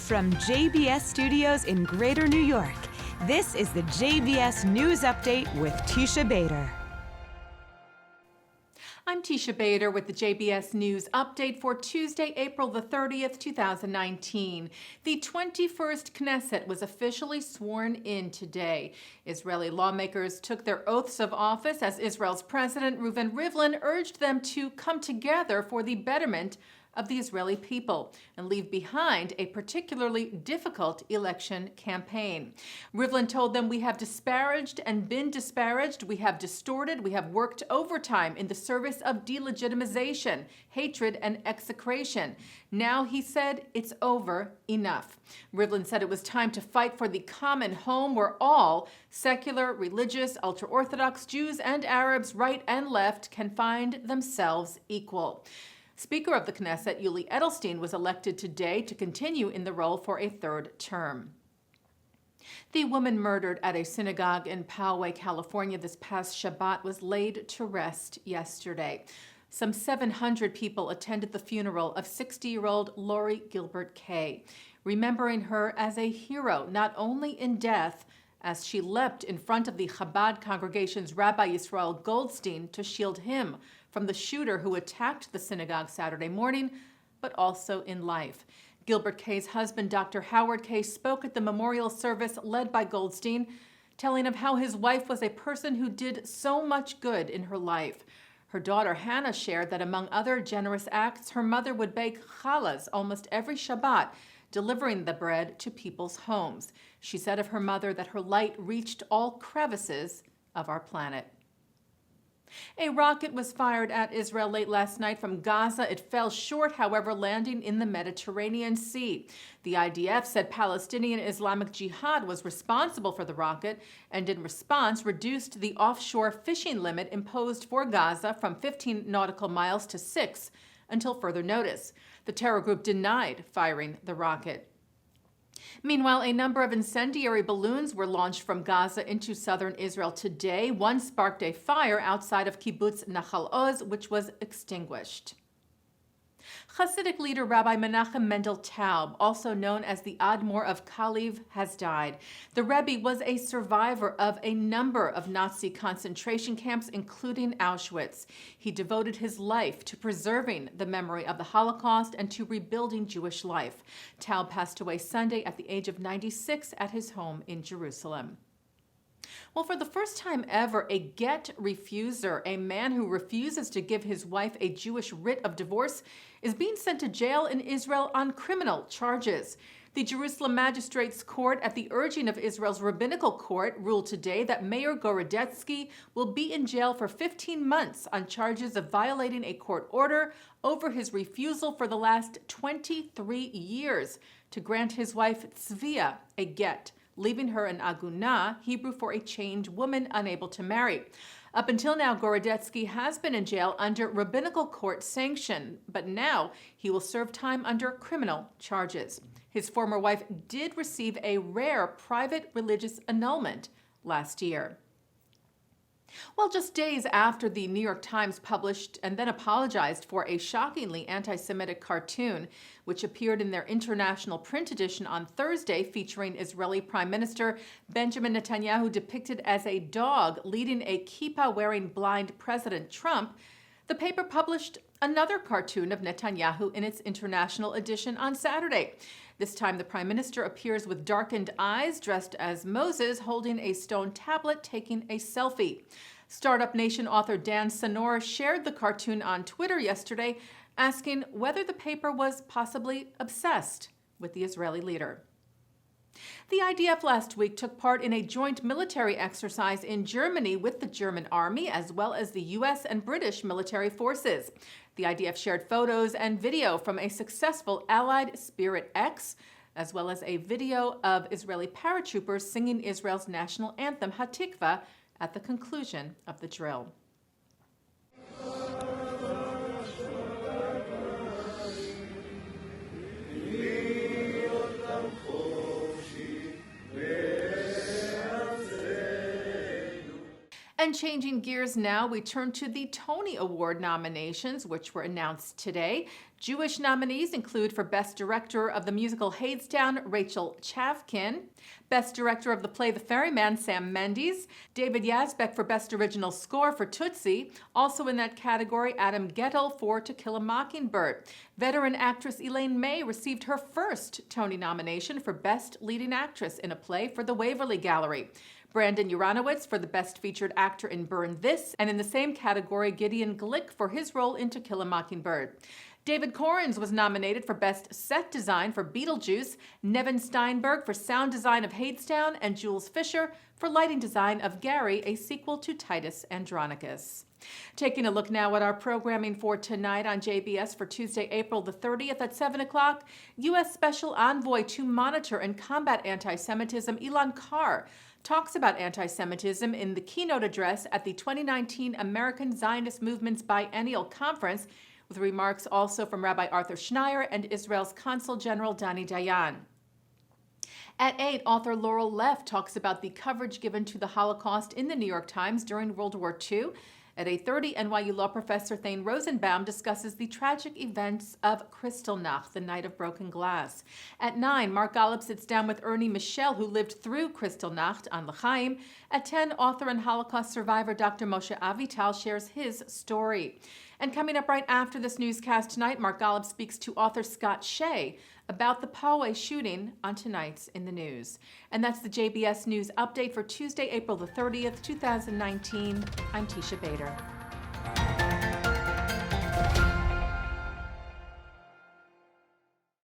From JBS Studios in Greater New York, this is the JBS News Update with Teisha Bader. I'm Teisha Bader with the JBS News Update for Tuesday, April the 30th, 2019. The 21st Knesset was officially sworn in today. Israeli lawmakers took their oaths of office as Israel's President Reuven Rivlin urged them to come together for the betterment of the Israeli people and leave behind a particularly difficult election campaign. Rivlin told them, "We have disparaged and been disparaged. We have distorted. We have worked overtime in the service of delegitimization, hatred, and execration. Now," he said, "it's over. Enough." Rivlin said it was time to fight for the common home where all secular, religious, ultra-Orthodox Jews and Arabs, right and left, can find themselves equal. Speaker of the Knesset, Yuli Edelstein, was elected today to continue in the role for a third term. The woman murdered at a synagogue in Poway, California this past Shabbat was laid to rest yesterday. Some 700 people attended the funeral of 60-year-old Lori Gilbert Kay, remembering her as a hero, not only in death, as she leapt in front of the Chabad congregation's Rabbi Yisrael Goldstein to shield him from the shooter who attacked the synagogue Saturday morning, but also in life. Gilbert Kay's husband, Dr. Howard Kay, spoke at the memorial service led by Goldstein, telling of how his wife was a person who did so much good in her life. Her daughter Hannah shared that among other generous acts, her mother would bake challahs almost every Shabbat, delivering the bread to people's homes. She said of her mother that her light reached all crevices of our planet. A rocket was fired at Israel late last night from Gaza. It fell short, however, landing in the Mediterranean Sea. The IDF said Palestinian Islamic Jihad was responsible for the rocket and in response reduced the offshore fishing limit imposed for Gaza from 15 nautical miles to 6 until further notice. The terror group denied firing the rocket. Meanwhile, a number of incendiary balloons were launched from Gaza into southern Israel today. One sparked a fire outside of kibbutz Nachal Oz, which was extinguished. Hasidic leader Rabbi Menachem Mendel Taub, also known as the Admor of Kaliv, has died. The Rebbe was a survivor of a number of Nazi concentration camps, including Auschwitz. He devoted his life to preserving the memory of the Holocaust and to rebuilding Jewish life. Taub passed away Sunday at the age of 96 at his home in Jerusalem. Well, for the first time ever, a get refuser, a man who refuses to give his wife a Jewish writ of divorce, is being sent to jail in Israel on criminal charges. The Jerusalem Magistrates Court, at the urging of Israel's Rabbinical Court, ruled today that Mayor Gorodetsky will be in jail for 15 months on charges of violating a court order over his refusal for the last 23 years to grant his wife Tzvia a get, leaving her an agunah, Hebrew for a chained woman unable to marry. Up until now, Gorodetsky has been in jail under rabbinical court sanction, but now he will serve time under criminal charges. His former wife did receive a rare private religious annulment last year. Well, just days after the New York Times published and then apologized for a shockingly anti-Semitic cartoon, which appeared in their international print edition on Thursday, featuring Israeli Prime Minister Benjamin Netanyahu depicted as a dog leading a kippah-wearing blind President Trump, the paper published another cartoon of Netanyahu in its international edition on Saturday. This time, the Prime Minister appears with darkened eyes, dressed as Moses, holding a stone tablet, taking a selfie. Startup Nation author Dan Sanor shared the cartoon on Twitter yesterday, asking whether the paper was possibly obsessed with the Israeli leader. The IDF last week took part in a joint military exercise in Germany with the German army, as well as the U.S. and British military forces. The IDF shared photos and video from a successful Allied Spirit X, as well as a video of Israeli paratroopers singing Israel's national anthem, Hatikva, at the conclusion of the drill. And changing gears now, we turn to the Tony Award nominations, which were announced today. Jewish nominees include for Best Director of the musical Hadestown, Rachel Chavkin; Best Director of the play The Ferryman, Sam Mendes; David Yazbek for Best Original Score for Tootsie. Also in that category, Adam Gettel for To Kill a Mockingbird. Veteran actress Elaine May received her first Tony nomination for Best Leading Actress in a Play for the Waverly Gallery. Brandon Uranowitz for the Best Featured Actor in Burn This, and in the same category, Gideon Glick for his role in To Kill a Mockingbird. David Corrins was nominated for Best Set Design for Beetlejuice, Nevin Steinberg for Sound Design of Hadestown, and Jules Fisher for Lighting Design of Gary, a sequel to Titus Andronicus. Taking a look now at our programming for tonight on JBS for Tuesday, April the 30th at 7 o'clock, U.S. Special Envoy to Monitor and Combat Anti-Semitism, Ilan Carr, talks about anti-Semitism in the keynote address at the 2019 American Zionist Movement's Biennial Conference, with remarks also from Rabbi Arthur Schneier and Israel's Consul General Dani Dayan. At 8, author Laurel Leff talks about the coverage given to the Holocaust in the New York Times during World War II. At 8:30, NYU law professor Thane Rosenbaum discusses the tragic events of Kristallnacht, the Night of Broken Glass. At 9, Mark Golub sits down with Ernie Michel, who lived through Kristallnacht on L'chaim. At 10, author and Holocaust survivor Dr. Moshe Avital shares his story. And coming up right after this newscast tonight, Mark Golub speaks to author Scott Shea about the Poway shooting on tonight's In the News. And that's the JBS News Update for Tuesday, April the 30th, 2019. I'm Teisha Bader.